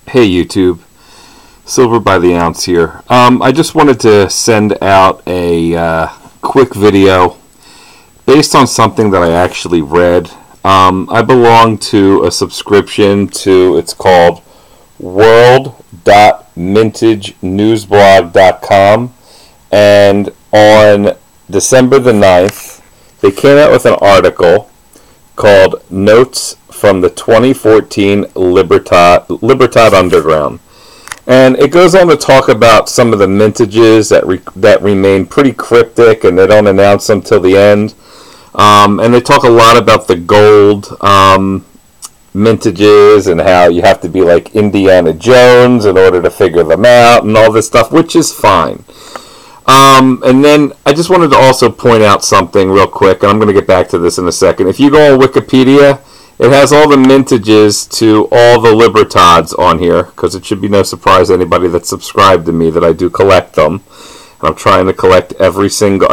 Hey YouTube, Silver by the Ounce here. I just wanted to send out a quick video based on something that I actually read. I belong to a subscription to, it's called world.mintagenewsblog.com, and on December the 9th, they came out with an article called Notes from the 2014 Libertad Underground. And it goes on to talk about some of the mintages that remain pretty cryptic, and they don't announce them till the end. And they talk a lot about the gold mintages and how you have to be like Indiana Jones in order to figure them out and all this stuff, which is fine. And then I just wanted to also point out something real quick, and I'm going to get back to this in a second. If you go on Wikipedia, it has all the mintages to all the Libertads on here, because it should be no surprise to anybody that's subscribed to me that I do collect them. And I'm trying to collect a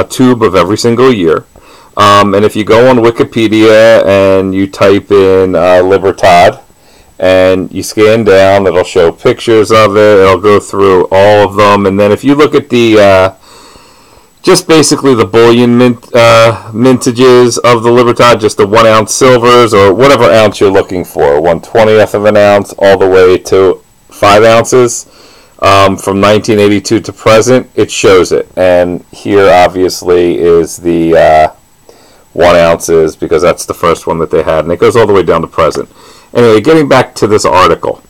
tube of every single year. And if you go on Wikipedia and you type in Libertad, and you scan down, it'll show pictures of it, it'll go through all of them, and then if you look at the just basically the bullion mintages of the Libertad, just the 1 ounce silvers, or whatever ounce you're looking for, 1/20th of an ounce all the way to 5 ounces, from 1982 to present, it shows it. And here obviously is the 1 ounces, because that's the first one that they had, and it goes all the way down to present. Anyway, getting back to this article.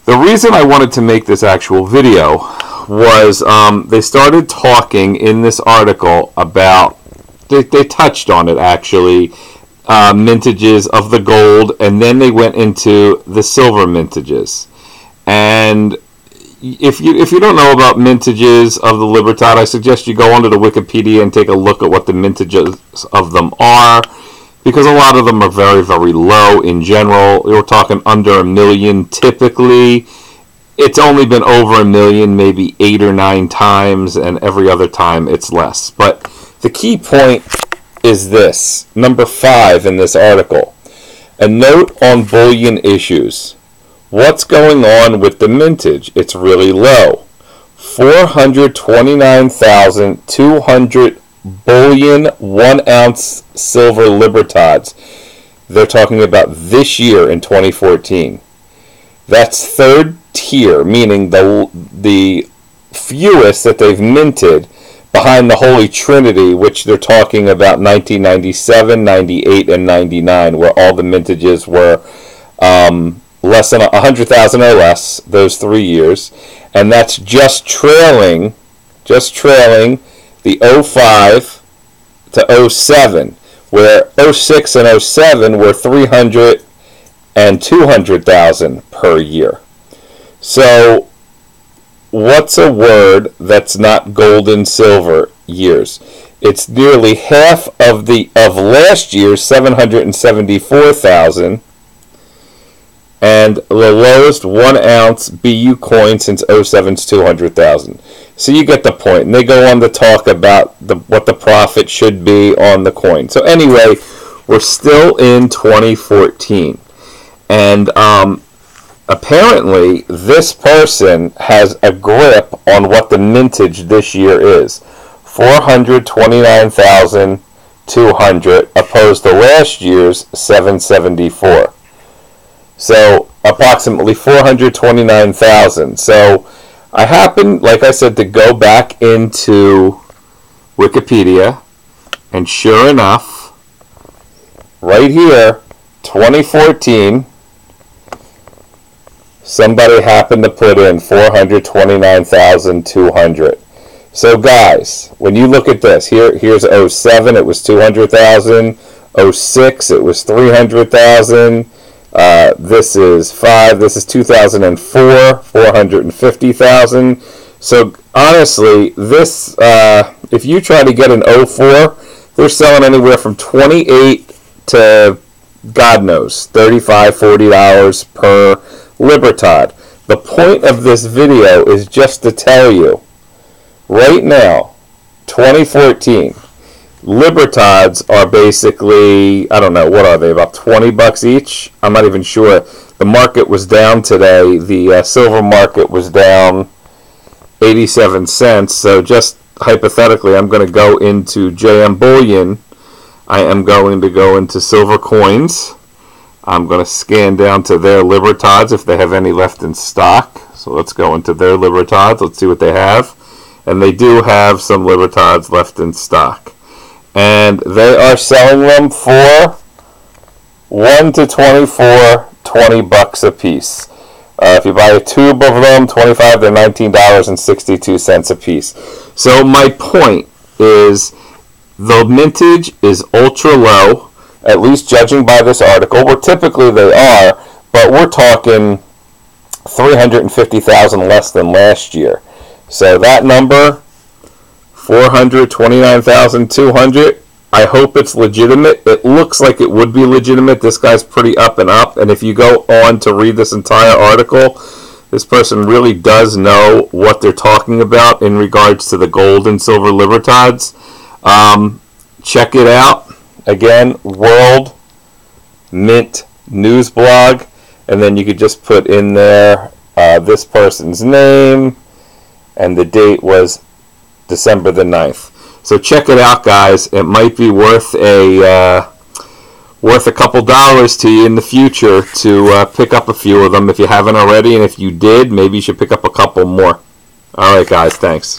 The reason I wanted to make this actual video was they started talking in this article about, they touched on it actually, mintages of the gold, and then they went into the silver mintages. And if you don't know about mintages of the Libertad, I suggest you go onto the Wikipedia and take a look at what the mintages of them are, because a lot of them are very, very low in general. We're talking under 1 million typically. It's only been over 1 million maybe 8 or 9 times, and every other time it's less. But the key point is this, number 5 in this article. A note on bullion issues. What's going on with the mintage? It's really low. 429,200 bullion 1 ounce silver Libertads. They're talking about this year in 2014. That's third tier, meaning the fewest that they've minted, behind the Holy Trinity, which they're talking about 1997, 98, and 99, where all the mintages were less than 100,000 or less, those 3 years. And that's just trailing the 05 to 07, where 06 and 07 were 300 and 200,000 per year. So what's a word that's not gold and silver years? It's nearly half of last year's 774,000, and the lowest 1 ounce BU coin since 07's 200,000. So you get the point. And they go on to talk about what the profit should be on the coin. So anyway, we're still in 2014. And apparently this person has a grip on what the mintage this year is. 429,200 opposed to last year's 774. So approximately 429,000. So I happened, like I said, to go back into Wikipedia, and sure enough, right here, 2014, somebody happened to put in 429,200. So guys, when you look at this, here's 07, it was 200,000. 06, it was 300,000. This is 2004, 450,000. So honestly, this, if you try to get an 04, they're selling anywhere from 28 to, God knows, $35, $40 per Libertad. The point of this video is just to tell you, right now, 2014, Libertads are basically, I don't know, what are they, about 20 bucks each? I'm not even sure. The market was down today. The silver market was down 87 cents. So just hypothetically, I'm going to go into JM Bullion. I am going to go into silver coins. I'm going to scan down to their Libertads if they have any left in stock. So let's go into their Libertads. Let's see what they have. And they do have some Libertads left in stock. And they are selling them for 1 to 24, 20 bucks a piece. If you buy a tube of them, $25 to $19.62 a piece. So my point is, the mintage is ultra low, at least judging by this article, where typically they are, but we're talking 350,000 less than last year. So that number, 429,200, I hope it's legitimate. It looks like it would be legitimate. This guy's pretty up and up, and if you go on to read this entire article, this person really does know what they're talking about in regards to the gold and silver Libertads. Check it out. Again, World Mint News Blog, and then you could just put in there this person's name, and the date was December the 9th. So check it out, guys. It might be worth a couple dollars to you in the future to pick up a few of them if you haven't already, and if you did, maybe you should pick up a couple more. All right, guys. Thanks.